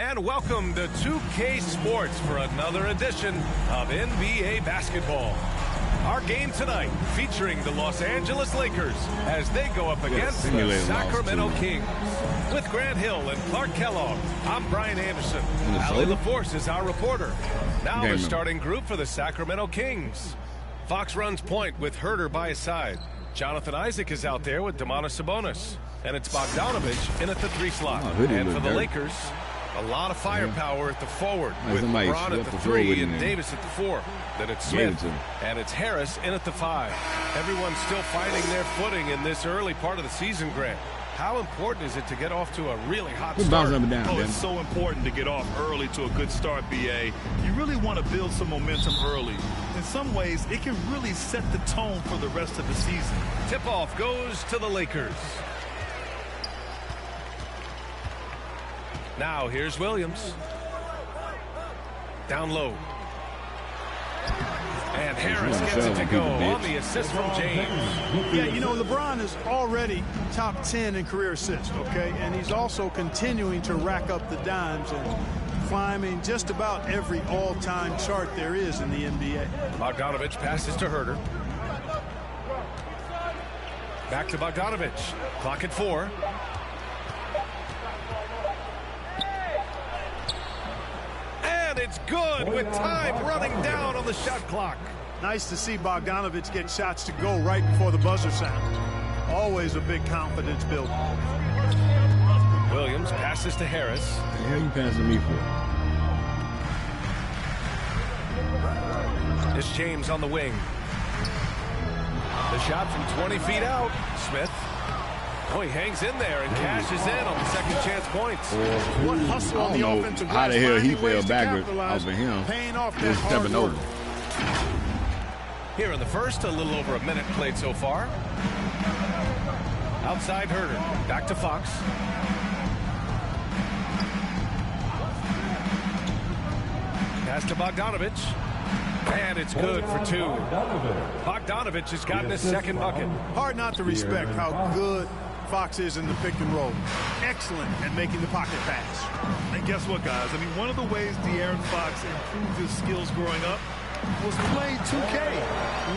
And welcome to 2K Sports for another edition of NBA basketball. Our game tonight featuring the Los Angeles Lakers as they go up against the Sacramento Kings. With Grant Hill and Clark Kellogg, I'm Brian Anderson. Ali LaForce is our reporter. Now the starting group for the Sacramento Kings. Fox runs point with Herter by his side. Jonathan Isaac is out there with Domantas Sabonis. And it's Bogdanović in at the 3 slot. And for the Lakers, a lot of firepower at the forward with LeBron at the 3 and Davis at the 4. Then it's Smith and it's Harris in at the 5. Everyone's still finding their footing in this early part of the season, Grant. How important is it to get off to a really hot start? It's so important to get off early to a good start, BA. You really want to build some momentum early. In some ways, it can really set the tone for the rest of the season. Tip-off goes to the Lakers. Now here's Williams. Down low. And Harris gets it to go on the assist from James. Yeah, you know, LeBron is already top 10 in career assists, okay? And he's also continuing to rack up the dimes and climbing just about every all-time chart there is in the NBA. Bogdanović passes to Herter. Back to Bogdanović. Clock at 4. It's good with time running down on the shot clock. Nice to see Bogdanović get shots to go right before the buzzer sound. Always a big confidence builder. Williams passes to Harris. What the hell you passing me for? It's James on the wing. The shot from 20 feet out. Smith. Oh, he hangs in there and cashes in on the second chance points. What hustle on the offensive glass. How the hell he fell backwards off of him. Paying off that stepping over. Here in the first, a little over a minute played so far. Outside Herter. Back to Fox. Pass to Bogdanović. And it's good for 2. Bogdanović has gotten his second bucket. Hard not to respect how good Fox is in the pick and roll. Excellent at making the pocket pass. And guess what, guys? I mean, one of the ways De'Aaron Fox improved his skills growing up was playing 2K,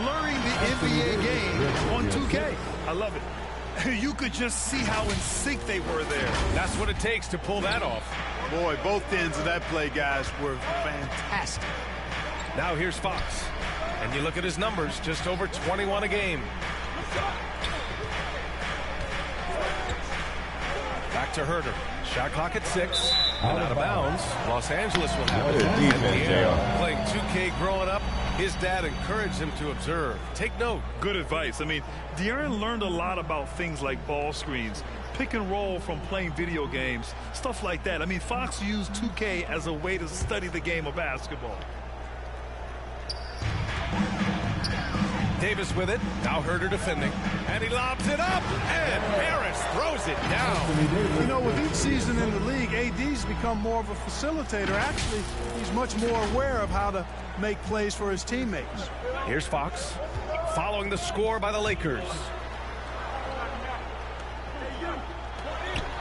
learning the NBA game on 2K. I love it. You could just see how in sync they were there. That's what it takes to pull that off. Boy, both ends of that play, guys, were fantastic. Now here's Fox. And you look at his numbers, just over 21 a game. Back to Herter. Shot clock at 6. And out of bounds. Los Angeles will have it. Playing 2K growing up, his dad encouraged him to observe. Take note. Good advice. I mean, De'Aaron learned a lot about things like ball screens, pick and roll from playing video games, stuff like that. I mean, Fox used 2K as a way to study the game of basketball. Davis with it. Now Herter defending. And he lobs it up. And Harris throws it down. You know, with each season in the league, AD's become more of a facilitator. Actually, he's much more aware of how to make plays for his teammates. Here's Fox. Following the score by the Lakers.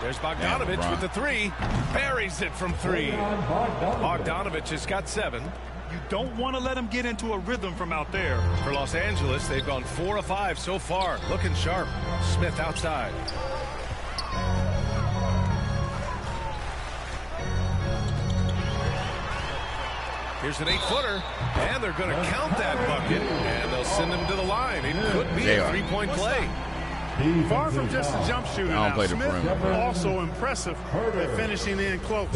There's Bogdanović with the 3. Buries it from 3. Bogdanović has got 7. You don't want to let him get into a rhythm from out there. For Los Angeles, they've gone 4 of 5 so far. Looking sharp. Smith outside. Here's an 8-footer. And they're going to count that bucket. And they'll send him to the line. It could be a 3-point play. Far from just a jump shooter now. Smith also impressive at finishing in close.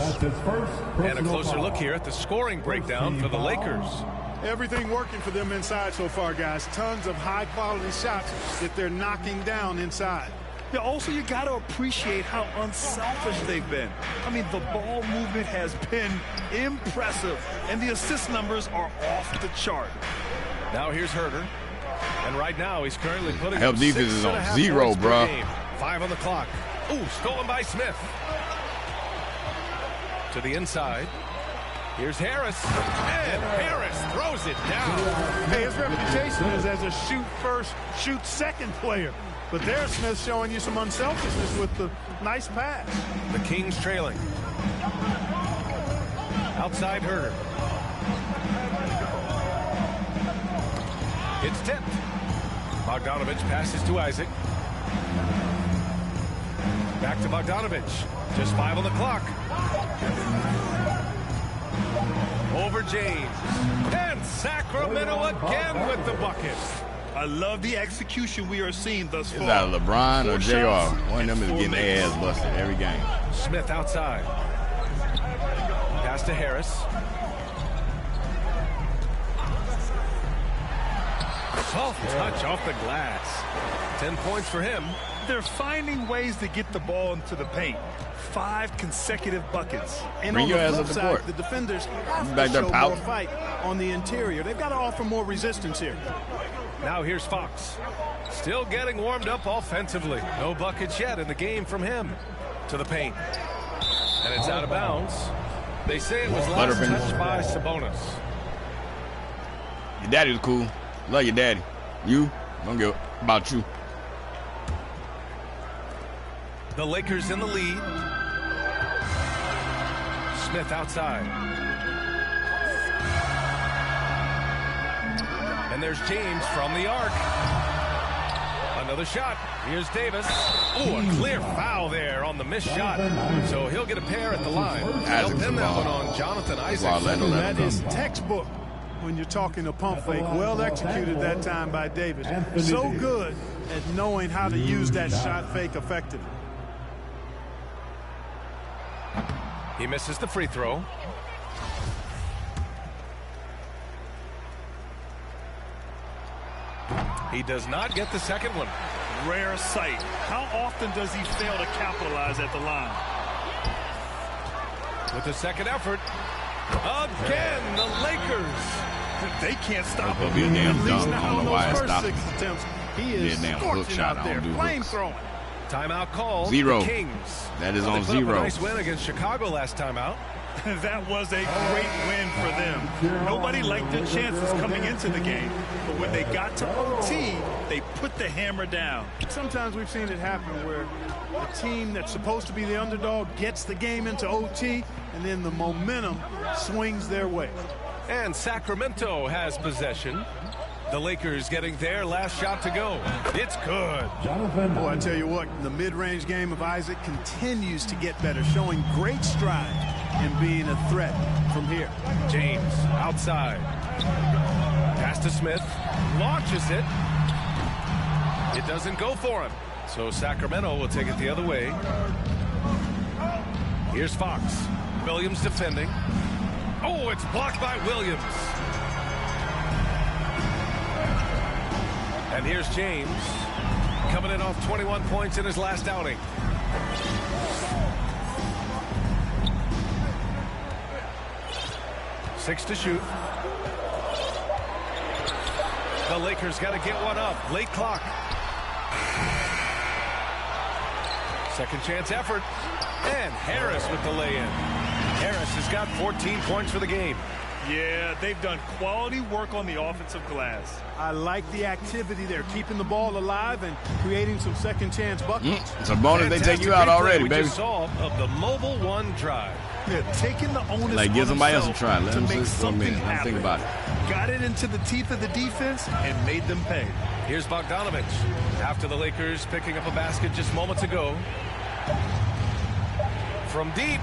And a closer look here at the scoring breakdown for the Lakers. Everything working for them inside so far, guys. Tons of high-quality shots that they're knocking down inside. Yeah, also, you got to appreciate how unselfish they've been. I mean, the ball movement has been impressive, and the assist numbers are off the chart. Now here's Herter. And right now, he's currently putting help defense is on 0, bro. 5 on the clock. Ooh, stolen by Smith. To the inside. Here's Harris. And Harris throws it down. Hey, his reputation is as a shoot first, shoot second player. But there's Smith showing you some unselfishness with the nice pass. The Kings trailing. outside Herder. It's tipped. Bogdanovich passes to Isaac. Back to Bogdanovich. Just 5 on the clock. Over James. And Sacramento again with the bucket. I love the execution we are seeing thus far. Is that LeBron or JR? One of them is getting their ass busted every game. Smith outside. Pass to Harris. Soft touch off the glass. 10 points for him. They're finding ways to get the ball into the paint. 5 consecutive buckets. And Bring on your the ass flip up the side, court. the defenders have Back to there, show pal. more fight on the interior. They've got to offer more resistance here. Now here's Fox. Still getting warmed up offensively. No buckets yet in the game from him. To the paint. And it's out of bounds. They say it was last touched by Sabonis. Your daddy was cool. Love your daddy. You? Don't give about you. The Lakers in the lead. Smith outside. And there's James from the arc. Another shot. Here's Davis. Ooh, a clear foul there on the missed shot. So he'll get a pair at the line. They'll pin that one on Jonathan Isaac. That is textbook when you're talking a pump fake. Well executed that time by Davis. So good at knowing how to use that shot fake effectively. He misses the free throw. He does not get the second one. Rare sight. How often does he fail to capitalize at the line? With the second effort. Again, the Lakers. They can't stop It'll him. be a damn At least dunk. I now don't on know why those it first stopped. 6 attempts, he is Yeah, damn hook scorching shot. out I there, don't do flame hooks. throwing. Timeout called. Zero. The Kings. That is Well, on they put up a zero. nice win against Chicago last time out. That was a great win for them. Nobody liked their chances coming into the game, but when they got to OT, they put the hammer down. Sometimes we've seen it happen where a team that's supposed to be the underdog gets the game into OT, and then the momentum swings their way. And Sacramento has possession. The Lakers getting their last shot to go. It's good. Boy, I tell you what, the mid-range game of Isaac continues to get better, showing great stride in being a threat from here. James outside. Pass to Smith. Launches it. It doesn't go for him. So Sacramento will take it the other way. Here's Fox. Williams defending. Oh, it's blocked by Williams. And here's James, coming in off 21 points in his last outing. Six to shoot. The Lakers got to get one up. Late clock. Second chance effort. And Harris with the lay-in. Harris has got 14 points for the game. Yeah, they've done quality work on the offensive glass. I like the activity there, keeping the ball alive and creating some second chance buckets. It's a bonus. They take you out already, we baby. just saw of the Mobile One drive. They're taking the onus Like, give on somebody else a themselves try. Let to them make sit for a something minute. Let's happen. think about it. Got it into the teeth of the defense and made them pay. Here's Bogdanovich. After the Lakers picking up a basket just moments ago. From deep.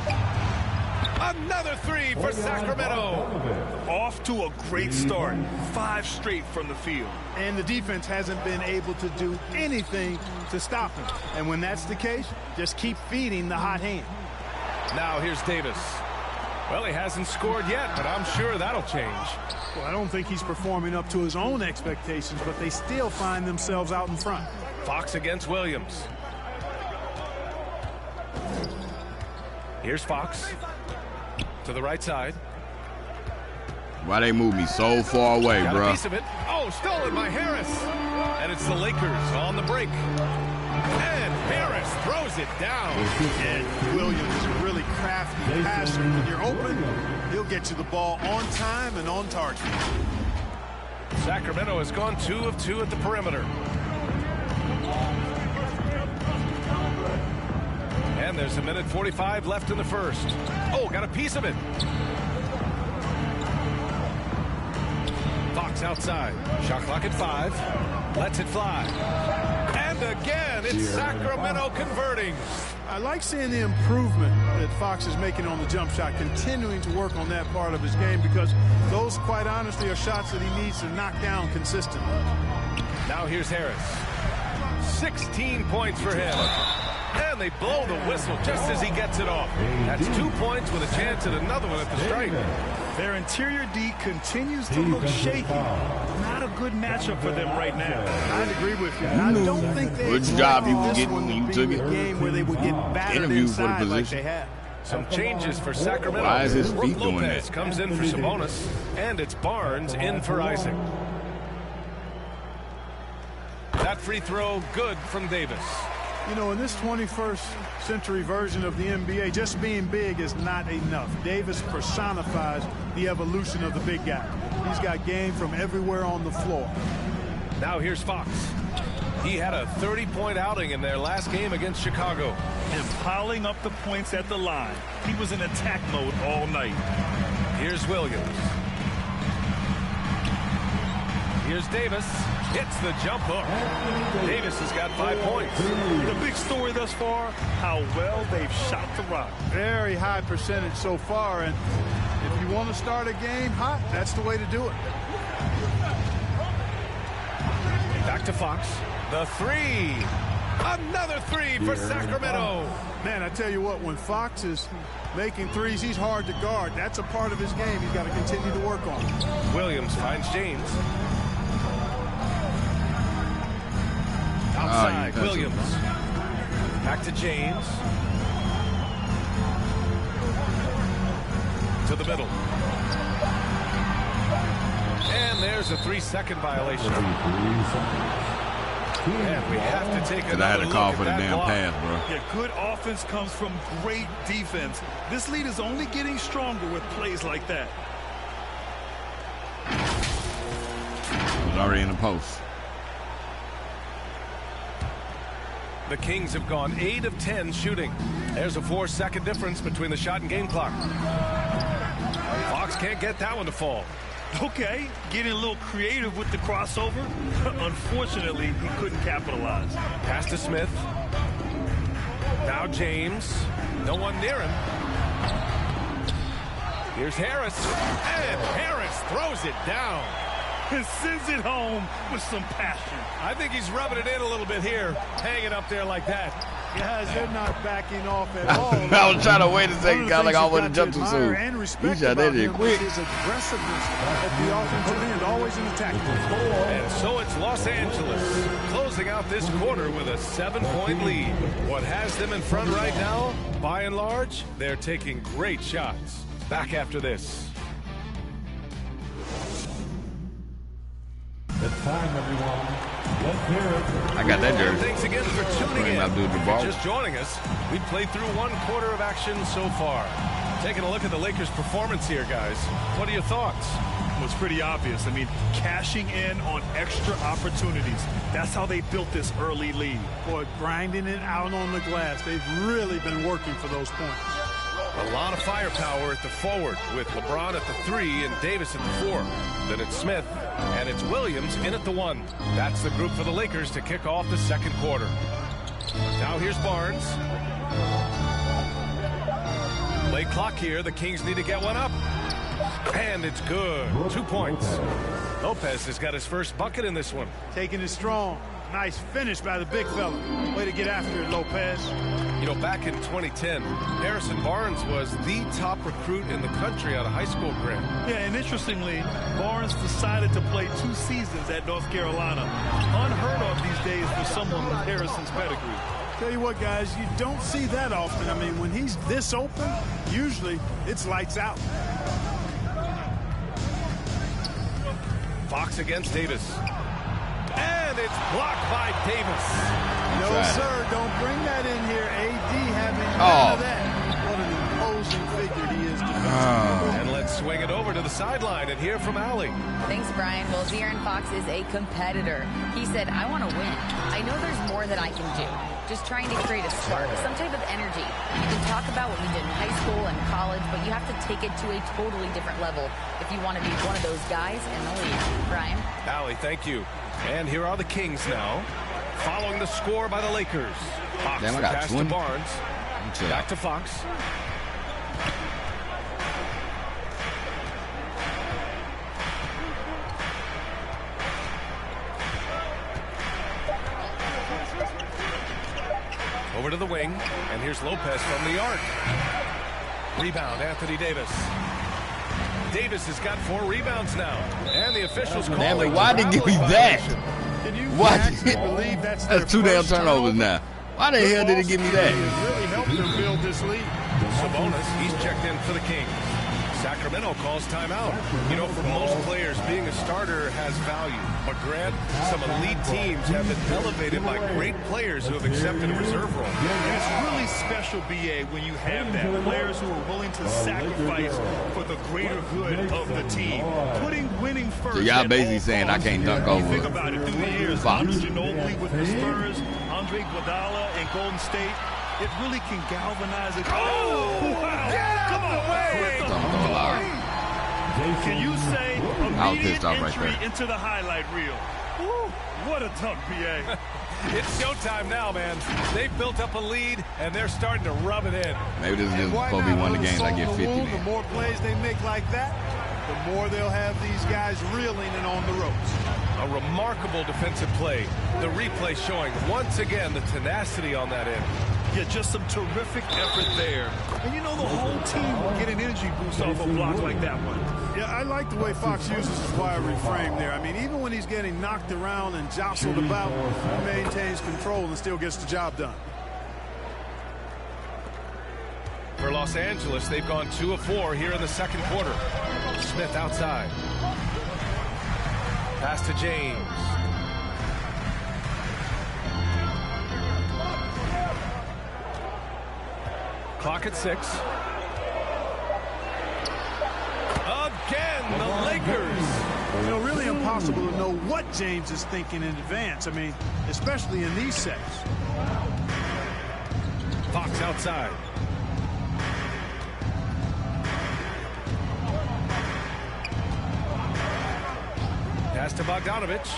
Another three for Sacramento. Off to a great start. 5 straight from the field. And the defense hasn't been able to do anything to stop him. And when that's the case, just keep feeding the hot hand. Now here's Davis. Well, he hasn't scored yet, but I'm sure that'll change. Well, I don't think he's performing up to his own expectations, but they still find themselves out in front. Fox against Williams. Here's Fox. To the right side. Why they move me so far away, Got a bro? piece of it. Oh, stolen by Harris. And it's the Lakers on the break. And Harris throws it down. And Williams is a really crafty passer. When you're open, he'll get you the ball on time and on target. Sacramento has gone 2 of 2 at the perimeter. And there's a minute 45 left in the first. Oh, got a piece of it. Fox outside. Shot clock at 5. Lets it fly. And again, it's Sacramento converting. I like seeing the improvement that Fox is making on the jump shot, continuing to work on that part of his game, because those, quite honestly, are shots that he needs to knock down consistently. Now here's Harris. 16 points for him. And they blow the whistle just as he gets it off. That's 2 points with a chance at another one at the stripe. Their interior D continues to look shaky. Not a good matchup for them right now. I'd agree with you. I don't think they Good job you this getting one when you to took be a it. game where they would get battered Interview for the inside like position. they had. Some changes for Sacramento. Why is his feet Brook doing Lopez that? comes in for Sabonis, and it's Barnes in for Isaac. That free throw good from Davis. You know, in this 21st century version of the NBA, just being big is not enough. Davis personifies the evolution of the big guy. He's got game from everywhere on the floor. Now here's Fox. He had a 30-point outing in their last game against Chicago. And piling up the points at the line. He was in attack mode all night. Here's Williams. Here's Davis. Hits the jump hook. Davis has got 5 points. The big story thus far, how well they've shot the rock. Very high percentage so far, and if you want to start a game hot, that's the way to do it. Back to Fox. The 3. Another 3 for Sacramento. Man, I tell you what, when Fox is making threes, he's hard to guard. That's a part of his game he's got to continue to work on. Williams finds James. Outside, Williams. Back to James. To the middle. And there's a 3-second violation. And we have to take another I had to call look for the at that damn block. pass, bro. Yeah, good offense comes from great defense. This lead is only getting stronger with plays like that. It was already in the post. The Kings have gone 8 of 10 shooting. There's a 4-second difference between the shot and game clock. Fox can't get that one to fall. Okay, getting a little creative with the crossover. Unfortunately, he couldn't capitalize. Pass to Smith. Now James. No one near him. Here's Harris. And Harris throws it down. And sends it home with some passion. I think he's rubbing it in a little bit here. Hanging up there like that. Guys, they're not backing off at all. I was trying to wait a second, got like I wouldn't jump too soon. And He respect shot that about shit him quick. is his aggressiveness at the offensive end, always in attack. And so it's Los Angeles closing out this quarter with a 7-point lead. What has them in front right now, by and large, they're taking great shots. Back after this. It's time, everyone. Let's hear it. I got that jersey. Thanks again for tuning in. Abdul If Jabbar. you're just joining us, we've played through 1 quarter of action so far. Taking a look at the Lakers' performance here, guys. What are your thoughts? Well, it's pretty obvious. I mean, cashing in on extra opportunities. That's how they built this early lead. Boy, grinding it out on the glass. They've really been working for those points. A lot of firepower at the forward with LeBron at the 3 and Davis at the 4. Then it's Smith and it's Williams in at the 1. That's the group for the Lakers to kick off the second quarter. Now here's Barnes. Late clock here. The Kings need to get one up. And it's good. 2 points. Lopez has got his first bucket in this one. Taking it strong. Nice finish by the big fella. Way to get after it, Lopez. You know, back in 2010, Harrison Barnes was the top recruit in the country out of high school, Grant. Yeah, and interestingly, Barnes decided to play 2 seasons at North Carolina. Unheard of these days for someone with Harrison's pedigree. Tell you what, guys, you don't see that often. I mean, when he's this open, usually it's lights out. Fox against Davis. And it's blocked by Davis. No, Right. sir, don't bring that in here. AD having none Oh. of that. What an imposing figure he is defensively. And let's swing it over to the sideline and hear from Allie. Thanks, Brian. Well, De'Aaron Fox is a competitor. He said, I want to win. I know there's more that I can do. Just trying to create a spark, some type of energy. You can talk about what you did in high school and college, but you have to take it to a totally different level if you want to be one of those guys in the league. Brian? Allie, thank you. And here are the Kings now, following the score by the Lakers. Fox, Damn, I the got pass to Barnes. Back to Fox. Over to the wing, and here's Lopez from the arc. Rebound, Anthony Davis. Davis has got 4 rebounds now, and the officials call it. Damn it, why did they give me that? Why? That's 2 damn turnovers now. Why the hell did it give me that? Really helped them build this lead. Sabonis, he's checked in for the Kings. Sacramento calls timeout. You know, for most players, being a starter has value. But Grant, some elite teams have been elevated by great players who have accepted a reserve role. And it's really special, B.A., when you have that. Players who are willing to sacrifice for the greater good of the team. Putting winning first. So y'all basically saying I can't dunk over Think about it. Through the years, Fox. Ginobili with the Spurs, Andre Iguodala in Golden State. It really can galvanize it. Oh, wow. Come on. Can you say immediate entry into the highlight reel? Woo, what a dunk, B.A. It's showtime now, man. They've built up a lead, and they're starting to rub it in. Maybe this is just before we won the games. I get 50 The then. more plays they make like that, the more they'll have these guys reeling and on the ropes. A remarkable defensive play. The replay showing once again the tenacity on that end. Yeah, just some terrific effort there. And you know the whole team will get an energy boost off a block like that one. Yeah, I like the way Fox uses his wiry frame there. I mean, even when he's getting knocked around and jostled about, he maintains control and still gets the job done. For Los Angeles, they've gone 2 of 4 here in the second quarter. Smith outside. Pass to James. Clock at 6. Again, the Lakers. You know, really impossible to know what James is thinking in advance. I mean, especially in these sets. Fox outside. Pass to Bogdanovich.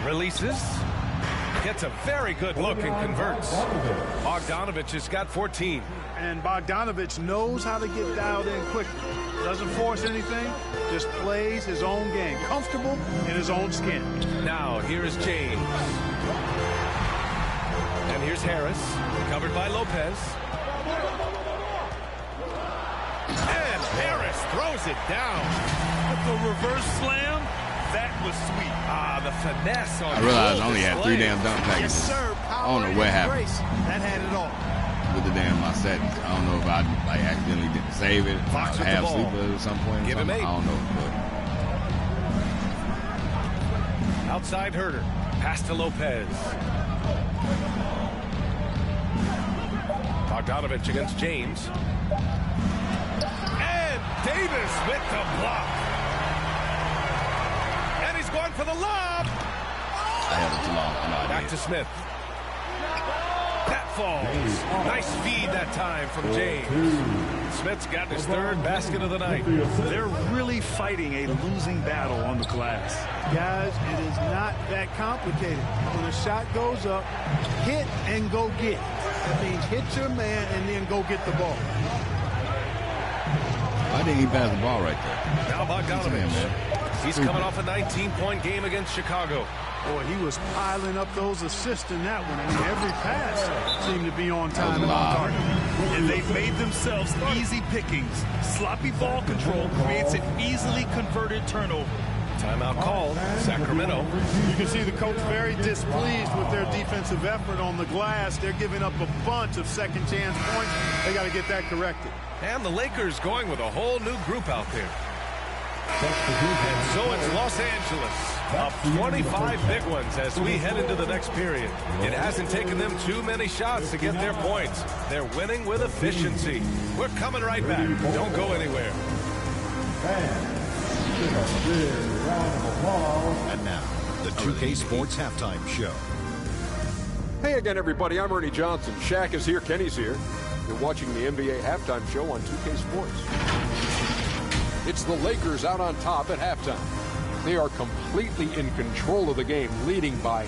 Releases. Gets a very good look and converts. Bogdanovich has got 14. And Bogdanovich knows how to get dialed in quickly. Doesn't force anything, just plays his own game. Comfortable in his own skin. Now, here is James. And here's Harris, covered by Lopez. And Harris throws it down. The reverse slam, that was sweet. Ah, the finesse on I realized I only had 3 damn dunk packages. Yes, sir. I don't know what happened That had it all. with the damn my settings. I don't know if I like accidentally didn't save it. Fox I with have the ball. sleeper at some point. Or Give him something. 8. I don't know. But Outside Herter. Pass to Lopez. Bogdanovich against James. And Davis with the block. And he's going for the lob. I held it too long. I know I Back did. to Smith. That falls. Nice feed that time from James. Smith's got his 3rd basket of the night. They're really fighting a losing battle on the glass. Guys, it is not that complicated. When a shot goes up, hit and go get it. That means hit your man and then go get the ball. Why didn't he pass the ball right there? Now Bogdanovich. He's coming off a 19-point game against Chicago. Boy, he was piling up those assists in that one. I mean, every pass seemed to be on time and on target. And they've made themselves easy pickings. Sloppy ball control creates an easily converted turnover. Timeout called. Sacramento. You can see the coach very displeased with their defensive effort on the glass. They're giving up a bunch of second chance points. They got to get that corrected. And the Lakers going with a whole new group out there. And so it's Los Angeles. Up 25 big ones as we head into the next period. It hasn't taken them too many shots to get their points. They're winning with efficiency. We're coming right back. Don't go anywhere. And now, the 2K Sports Halftime Show. Hey again, everybody. I'm Ernie Johnson. Shaq is here. Kenny's here. You're watching the NBA Halftime Show on 2K Sports. It's the Lakers out on top at halftime. They are completely in control of the game, leading by a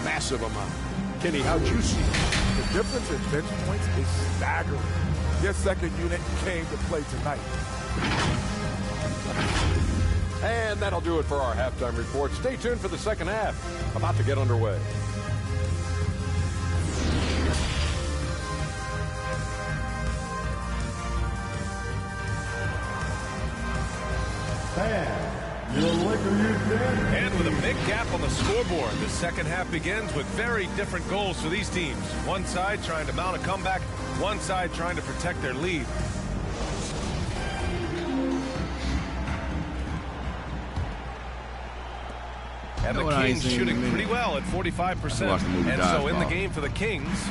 massive amount. Kenny, how'd you see it? The difference in bench points is staggering. Their second unit came to play tonight. And that'll do it for our halftime report. Stay tuned for the second half. About to get underway. And with a big gap on the scoreboard, the second half begins with very different goals for these teams. One side trying to mount a comeback, one side trying to protect their lead. And the Kings shooting pretty well at 45%. And so in the game for the Kings,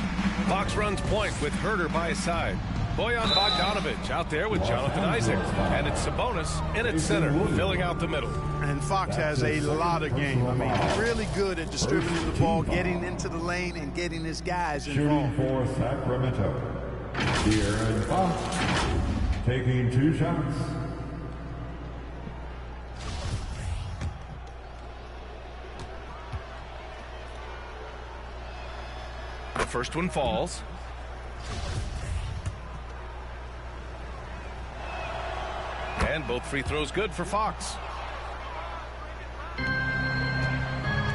Fox runs point with Herter by his side. Bojan Bogdanovic out there with Jonathan Isaac. And it's Sabonis in its center, filling out the middle. And Fox has a lot of game. I mean, really good at distributing the ball, getting into the lane, and getting his guys involved. Shooting for Sacramento, De'Aaron Fox, taking 2 shots. The first one falls. And both free throws good for Fox.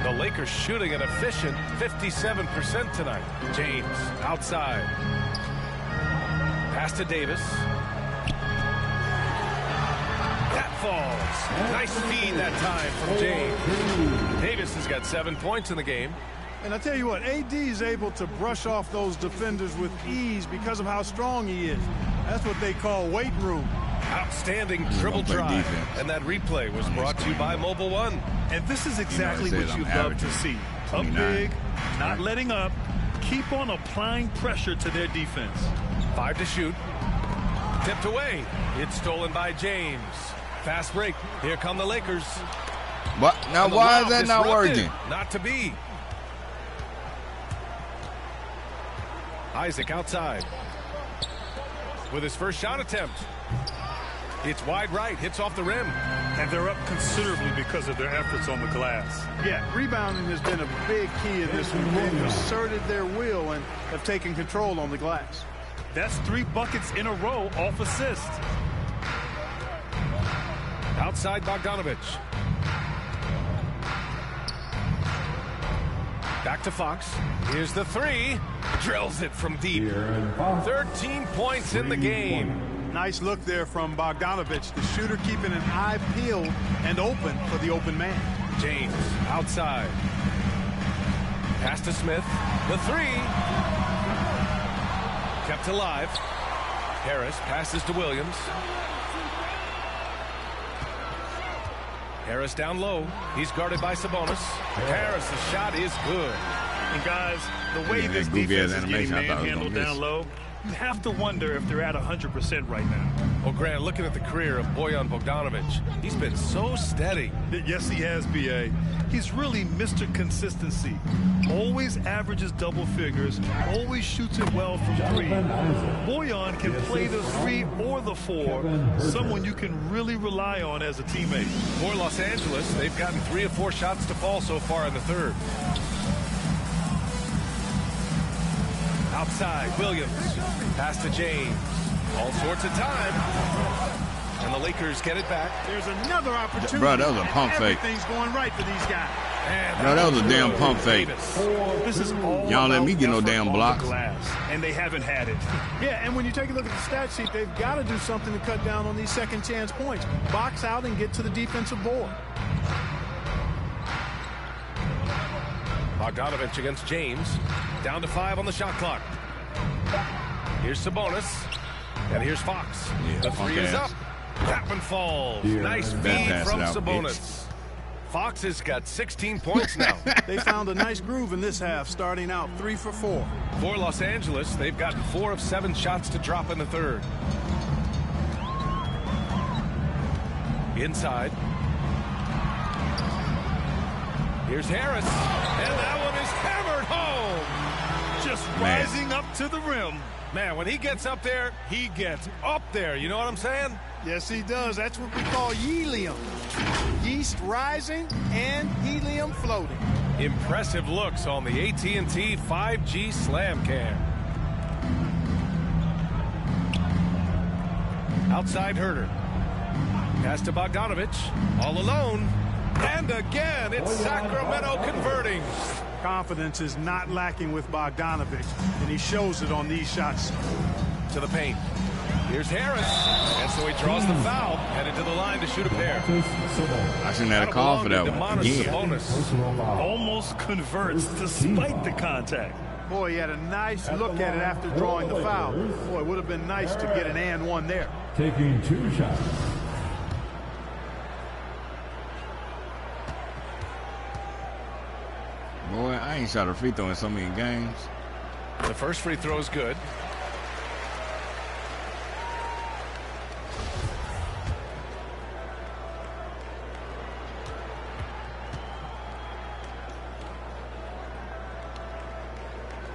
The Lakers shooting an efficient 57% tonight. James outside. Pass to Davis. That falls. Nice feed that time from James. Davis has got 7 points in the game. And I tell you what, AD is able to brush off those defenders with ease because of how strong he is. That's what they call weight room. Outstanding dribble drive. And that replay was brought to you by Mobile One. And this is exactly what you'd love to see. Up big, not letting up, keep on applying pressure to their defense. 5 to shoot. Tipped away. It's stolen by James. Fast break. Here come the Lakers. What? Now why is that not working? Not to be. Isaac outside. With his first shot attempt. It's wide right, hits off the rim. And they're up considerably because of their efforts on the glass. Yeah, rebounding has been a big key in this one. They've asserted their will and have taken control on the glass. That's 3 buckets in a row off assist. Outside Bogdanovic. Back to Fox. Here's the 3. Drills it from deep. 13 points in the game. Nice look there from Bogdanovic. The shooter keeping an eye peeled and open for the open man. James outside. Pass to Smith. The 3. Kept alive. Harris passes to Williams. Harris down low. He's guarded by Sabonis. Harris' shot is good. And guys, the way this defense is getting manhandled down low, you have to wonder if they're at 100% right now. Well, Grant, looking at the career of Bojan Bogdanovic, he's been so steady. Yes, he has, B.A. He's really Mr. Consistency. Always averages double figures, always shoots it well from 3. Bojan can play the 3 or the 4, someone you can really rely on as a teammate. For Los Angeles, they've gotten 3 of 4 shots to fall so far in the third. Outside, Williams. Pass to James. All sorts of time. And the Lakers get it back. There's another opportunity. Bro, that was a pump fake. Everything's going right for these guys. Bro, that was a damn pump fake. This is all y'all let me get no damn blocks. And they haven't had it. Yeah, and when you take a look at the stat sheet, they've got to do something to cut down on these second chance points. Box out and get to the defensive board. Bogdanovic against James. Down to 5 on the shot clock. Here's Sabonis. And here's Fox. The 3 is up. That one falls. Nice feed from Sabonis. Fox has got 16 points now. They found a nice groove in this half, starting out 3 for 4. For Los Angeles, they've gotten 4 of 7 shots to drop in the third. Inside. Here's Harris, and that one is hammered home. Just rising up to the rim. Man, when he gets up there, he gets up there. You know what I'm saying? Yes, he does. That's what we call helium. Yeast rising and helium floating. Impressive looks on the AT&T 5G Slam Cam. Outside Herter. Pass to Bogdanovich. All alone. And again, it's Sacramento converting. Confidence is not lacking with Bogdanovich, and he shows it on these shots. To the paint. Here's Harris. And so he draws the foul. Headed to the line to shoot a pair. I shouldn't have a call for that one. Yeah. Almost converts despite the contact. Boy, he had a nice look at it after drawing the foul. Boy, it would have been nice to get an and one there. Taking 2 shots. Boy, I ain't shot a free throw in so many games. The first free throw is good.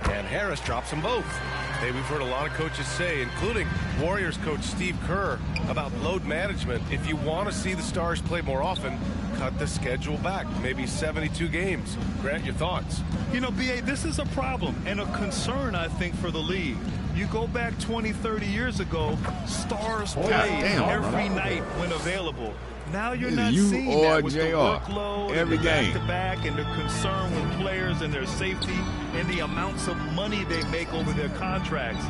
And Harris drops them both. Hey, we've heard a lot of coaches say, including Warriors coach Steve Kerr, about load management. If you want to see the Stars play more often, cut the schedule back, maybe 72 games. Grant, your thoughts? You know, B.A., this is a problem and a concern, I think, for the league. You go back 20, 30 years ago, Stars played every night when available. Now you're not seeing that with the workload every game. Back-to-back and the concern with players and their safety and the amounts of money they make over their contracts.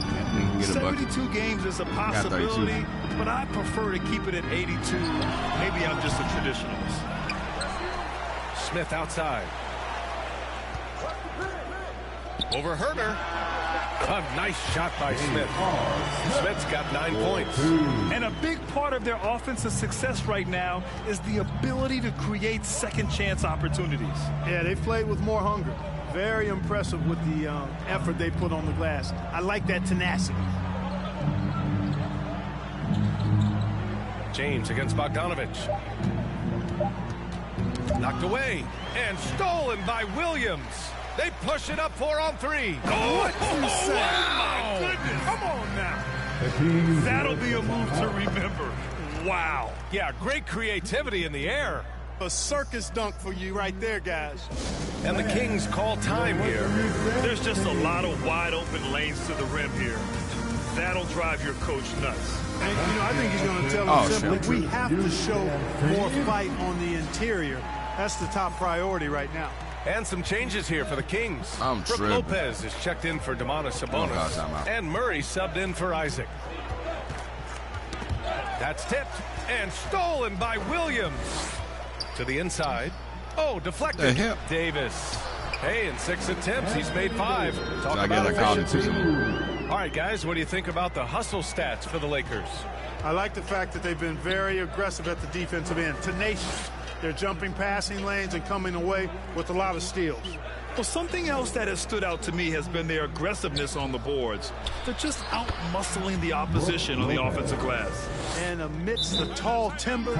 72 games is a possibility, but I prefer to keep it at 82. Maybe I'm just a traditionalist. Smith outside. Over Herter. A nice shot by Smith. Smith's got 9 points. And a big part of their offensive success right now is the ability to create second chance opportunities. Yeah, they've played with more hunger. Very impressive with the effort they put on the glass. I like that tenacity. James against Bogdanovich. Knocked away and stolen by Williams. They push it up 4 on 3. Oh, my goodness. Come on now. That'll be a move to remember. Wow. Yeah, great creativity in the air. A circus dunk for you right there, guys. And the Kings call time here. There's just a lot of wide open lanes to the rim here. That'll drive your coach nuts. And, you know, I think he's going to tell them simply, we have to show more fight on the interior. That's the top priority right now. And some changes here for the Kings. Brook Lopez is checked in for Domantas Sabonis. And Murray subbed in for Isaac. That's tipped and stolen by Williams. To the inside. Oh, deflected. Davis. Hey, in 6 attempts, he's made 5. Talk about efficiency. All right, guys, what do you think about the hustle stats for the Lakers? I like the fact that they've been very aggressive at the defensive end. Tenacious. They're jumping passing lanes and coming away with a lot of steals. Well, something else that has stood out to me has been their aggressiveness on the boards. They're just out-muscling the opposition on the offensive glass. And amidst the tall timber,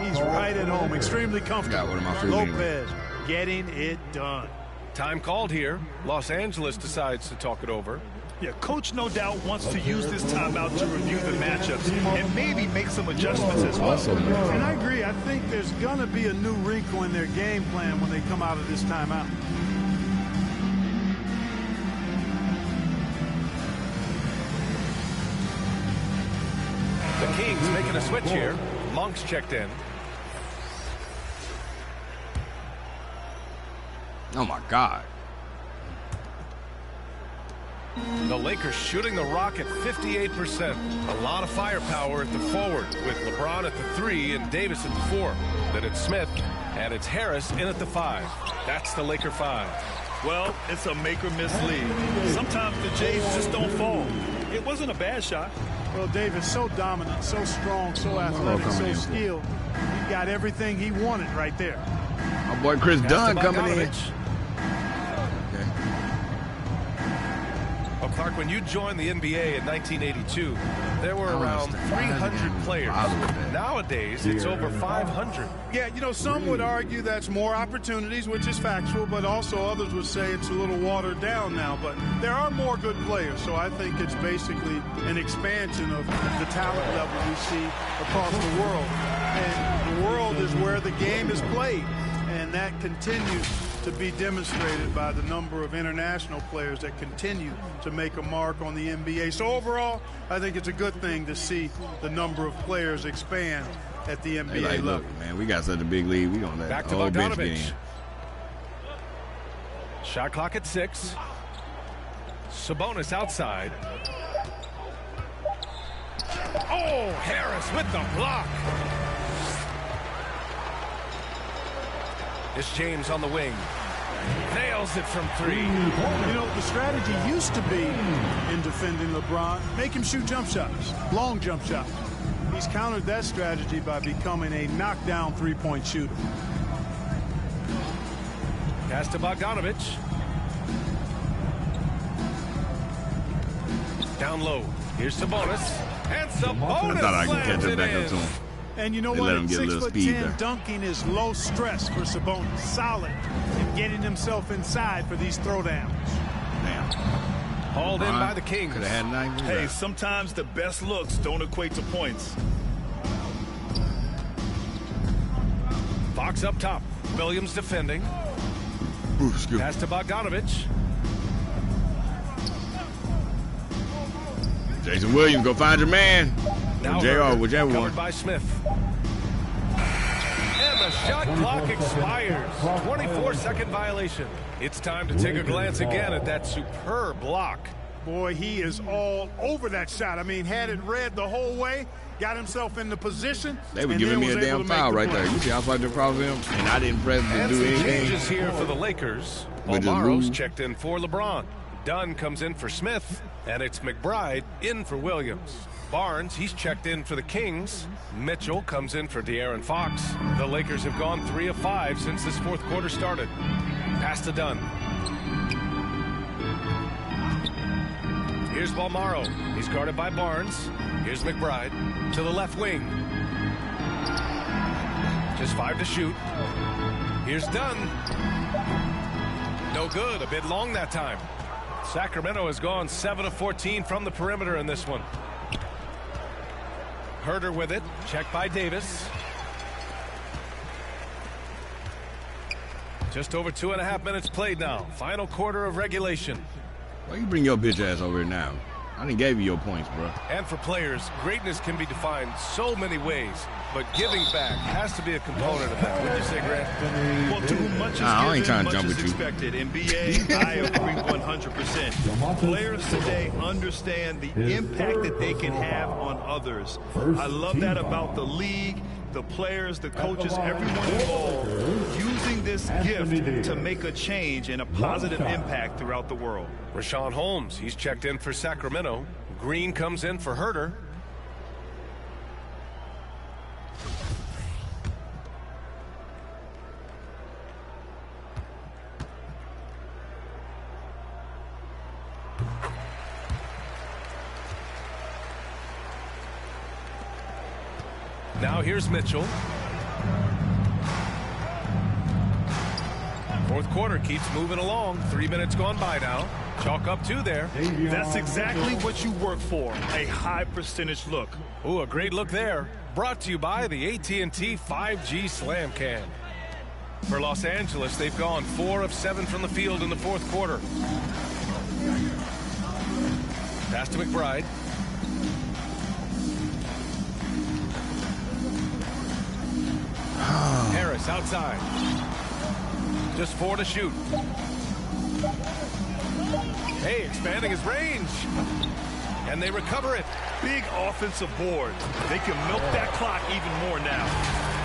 he's right at home. Extremely comfortable. Lopez getting it done. Time called here. Los Angeles decides to talk it over. Yeah, coach no doubt wants to use this timeout to review the matchups and maybe make some adjustments as well. And I agree. I think there's going to be a new wrinkle in their game plan when they come out of this timeout. The Kings making a switch here. Monk's checked in. Oh, my God. The Lakers shooting the rock at 58%. A lot of firepower at the forward with LeBron at the 3 and Davis at the 4. Then it's Smith and it's Harris in at the 5. That's the Laker 5. Well, it's a make or miss league. Sometimes the Jays just don't fall. It wasn't a bad shot. Well, Davis so dominant, so strong, so athletic, so skilled. He got everything he wanted right there. My boy Chris Dunn coming in. Well, Clark, when you joined the NBA in 1982, there were around 300 players. Nowadays, it's over 500. Yeah, you know, some would argue that's more opportunities, which is factual, but also others would say it's a little watered down now. But there are more good players, so I think it's basically an expansion of the talent level we see across the world. And the world is where the game is played, and that continues to be demonstrated by the number of international players that continue to make a mark on the NBA. So overall, I think it's a good thing to see the number of players expand at the NBA level. Look, man, we got such a big lead. We gonna let back the to whole bench get in. Bogdanovich. Shot clock at 6. Sabonis outside. Oh, Harris with the block. It's James on the wing. Nails it from 3. You know, the strategy used to be in defending LeBron, make him shoot jump shots, long jump shots. He's countered that strategy by becoming a knockdown three-point shooter. Pass to Bogdanovich. Down low. Here's Sabonis. And Sabonis I thought I could catch slams it back up to in. him. And you know They what? let him get a little speed 6'10" there. dunking is low stress for Sabonis. Solid in getting himself inside for these throwdowns. Damn. Hauled in by the Kings. Could have had 9 minutes. Hey, sometimes the best looks don't equate to points. Fox up top. Williams defending. Pass to Bogdanovich. Jason Williams, go find your man. Now JR, whichever one. covered by Smith. And the shot clock expires. 24-second violation. It's time to take a glance again at that superb block. Boy, he is all over that shot. I mean, had it read the whole way, got himself in the position. They were giving me a damn foul right there. You see, I swiped across him, and I didn't press to And do some anything. changes here for the Lakers. But just Alvaro's move. checked in for LeBron. Dunn comes in for Smith, and it's McBride in for Williams. Barnes, he's checked in for the Kings. Mitchell comes in for De'Aaron Fox. The Lakers have gone 3 of 5 since this fourth quarter started. Pass to Dunn. Here's Balmaro. He's guarded by Barnes. Here's McBride to the left wing. Just 5 to shoot. Here's Dunn. No good. A bit long that time. Sacramento has gone 7 of 14 from the perimeter in this one. Herter with it. Checked by Davis. Just over 2.5 minutes played now. Final quarter of regulation. Why you bring your bitch ass over here now? I didn't give you your points, bro. And for players, greatness can be defined so many ways, but giving back has to be a component of that. Wouldn't you say, Grant? Well, to whom much is I ain't given, trying to much jump is with you. expected. NBA, I agree 100%. Players today understand the impact that they can have on others. I love that about the league, the players, the coaches, everyone involved, using this gift to make a change and a positive impact throughout the world. Rashawn Holmes, he's checked in for Sacramento. Green comes in for Herter. Now here's Mitchell. Fourth quarter keeps moving along. 3 minutes gone by now. Chalk up 2 there. That's exactly what you work for, a high percentage look. Ooh, a great look there. Brought to you by the AT&T 5G Slam Can. For Los Angeles, they've gone 4 of 7 from the field in the fourth quarter. Pass to McBride. Harris outside. Just 4 to shoot. Hey, expanding his range. And they recover it. Big offensive board. They can milk that clock even more now.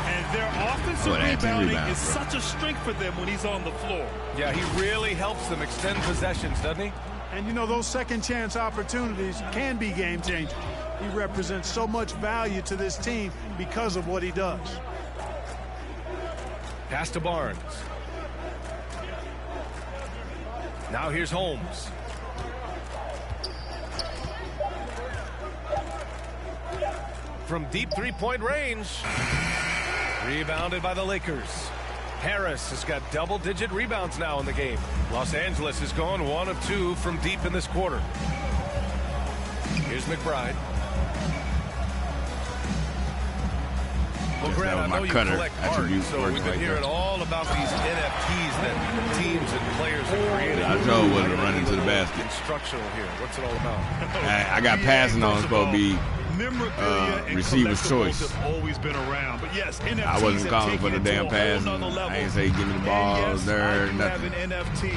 And their offensive rebounding is such a strength for them when he's on the floor. Yeah, he really helps them extend possessions, doesn't he? And you know, those second chance opportunities can be game changers. He represents so much value to this team because of what he does. Pass to Barnes. Now here's Holmes. From deep three-point range. Rebounded by the Lakers. Harris has got double-digit rebounds now in the game. Los Angeles has gone 1 of 2 from deep in this quarter. Here's McBride. Well, Grant, I know you collect art, so we've been hearing all about these NFTs that teams and players have created. I told what to run into the basket. Instructional here. What's it all about? I got passing on supposed to be receiver's choice. Have always been around, but yes, NFTs I wasn't calling for the damn pass. I ain't say give me the ball there, nothing. Have an NFT.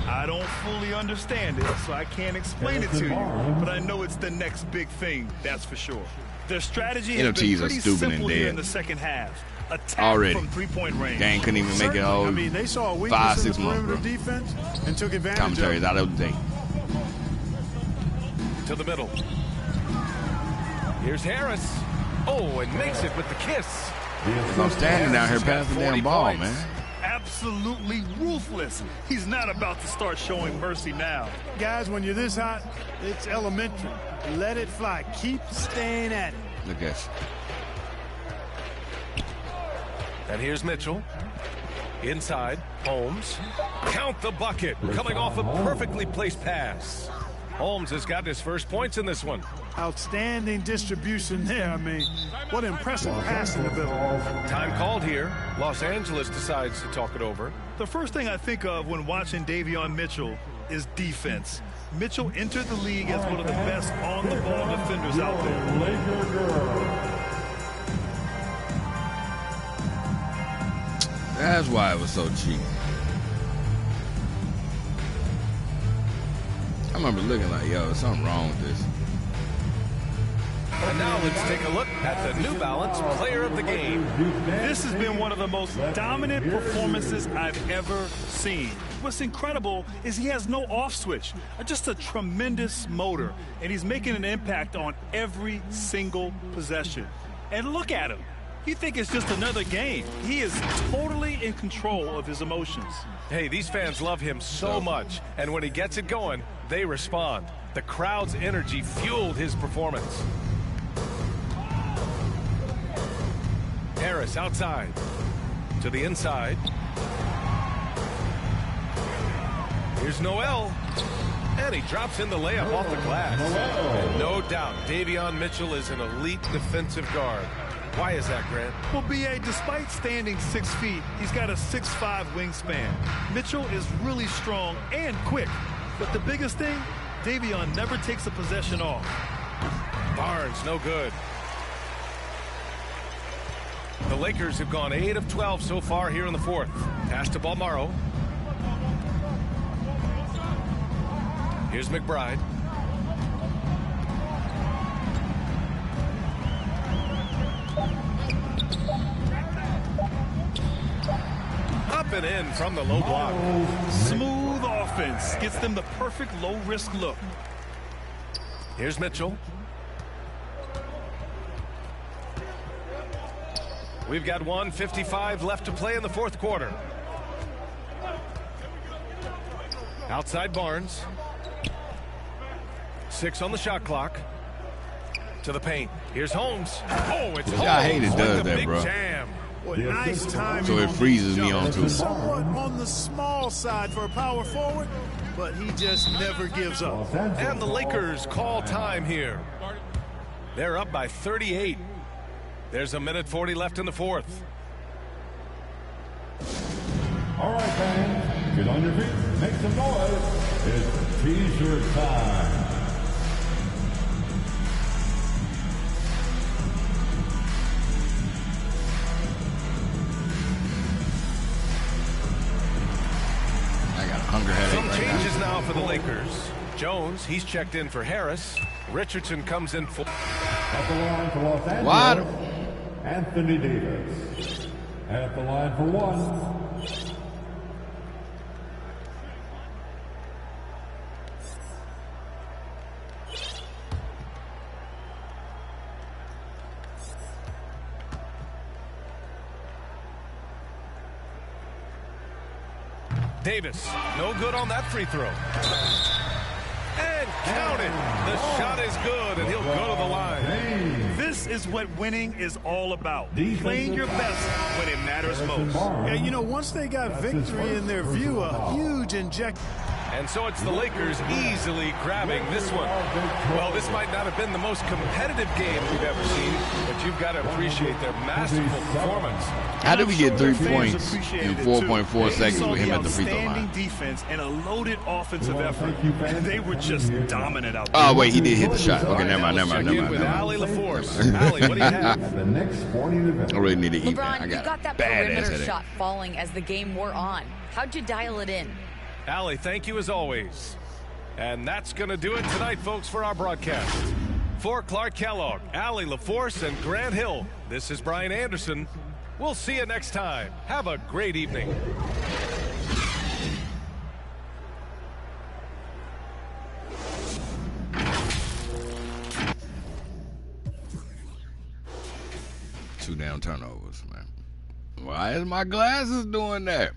I don't fully understand it, so I can't explain it to you. But I know it's the next big thing, that's for sure. Their strategy has been pretty simple here in the second half. Attack from three-point range. Gang couldn't even make it all. I mean, they saw a weakness in the perimeter defense and took advantage of it. Commentary's out of the day. To the middle. Here's Harris. Oh, and makes it with the kiss. I'm standing down here passing the damn ball, man. Absolutely ruthless. He's not about to start showing mercy now. Guys, when you're this hot, it's elementary. Let it fly. Keep staying at it. Look at you. And here's Mitchell. Inside, Holmes. Count the bucket. Coming off a perfectly placed pass. Holmes has gotten his first points in this one. Outstanding distribution there. I mean, what impressive passing ability. Time called here. Los Angeles decides to talk it over. The first thing I think of when watching Davion Mitchell is defense. Mitchell entered the league as one of the best on-the-ball defenders out there. That's why it was so cheap. I remember looking like, yo, there's something wrong with this. And now let's take a look at the New Balance Player of the Game. This has been one of the most dominant performances I've ever seen. What's incredible is he has no off switch, just a tremendous motor, and he's making an impact on every single possession. And look at him. You think it's just another game. He is totally in control of his emotions. Hey, these fans love him so much, and when he gets it going, they respond. The crowd's energy fueled his performance. Harris outside to the inside. Here's Noel, and he drops in the layup off the glass. And no doubt, Davion Mitchell is an elite defensive guard. Why is that, Grant? Well, B.A., despite standing 6 feet, he's got a 6'5" wingspan. Mitchell is really strong and quick. But the biggest thing, Davion never takes a possession off. Barnes, no good. The Lakers have gone 8 of 12 so far here in the fourth. Pass to Balmaro. Here's McBride. Up and in from the low block. Smooth offense gets them the perfect low-risk look. Here's Mitchell. We've got 1:55 left to play in the fourth quarter. Outside Barnes. 6 on the shot clock. To the paint. Here's Holmes. Oh, it's Holmes. I hate it does that, bro. Jam. Boy, nice timing. So it freezes me on too. Somewhat on the small side for a power forward, but he just never gives up. And the Lakers call time here. They're up by 38. There's 1:40 left in the fourth. All right, fans, get on your feet, make some noise. It's T-shirt time. I got a hunger headache Some right changes now for the Lakers. Jones, he's checked in for Harris. Richardson comes in for... At the line for Los Angeles, What? Anthony Davis. At the line for one, Davis, no good on that free throw. And count it. The shot is good, and he'll go to the line. This is what winning is all about. Playing your best when it matters most. Yeah, you know, once they got victory in their view, a huge injection. And so it's the Lakers easily grabbing this one. Well, this might not have been the most competitive game we've ever seen, but you've got to appreciate their masterful performance. How did we get 3 points in 4.4 seconds with him at the free throw line? Outstanding defense and a loaded offensive effort. They were just dominant out there. Oh, wait, he did hit the shot. Okay, never mind. Check in with Ali LaForce. Ali, what do you have? The next sporting event. I really need to eat, man. LeBron, I you got that badass perimeter headache. shot falling as the game wore on. How'd you dial it in? Ali, thank you as always. And that's going to do it tonight, folks, for our broadcast. For Clark Kellogg, Ali LaForce, and Grant Hill, this is Brian Anderson. We'll see you next time. Have a great evening. Two damn turnovers, man. Why is my glasses doing that?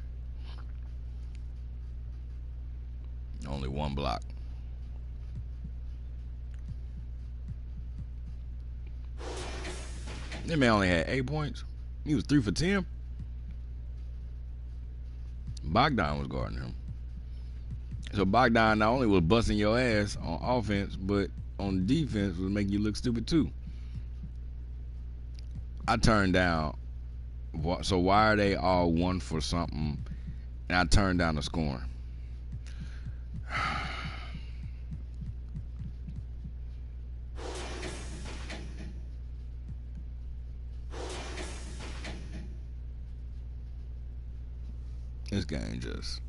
Only one block. That man only had 8 points. He was 3 for 10. Bogdan was guarding him. So Bogdan not only was busting your ass on offense, but on defense was making you look stupid too. I turned down. So why are they all 1 for something? And I turned down the scoring. This game just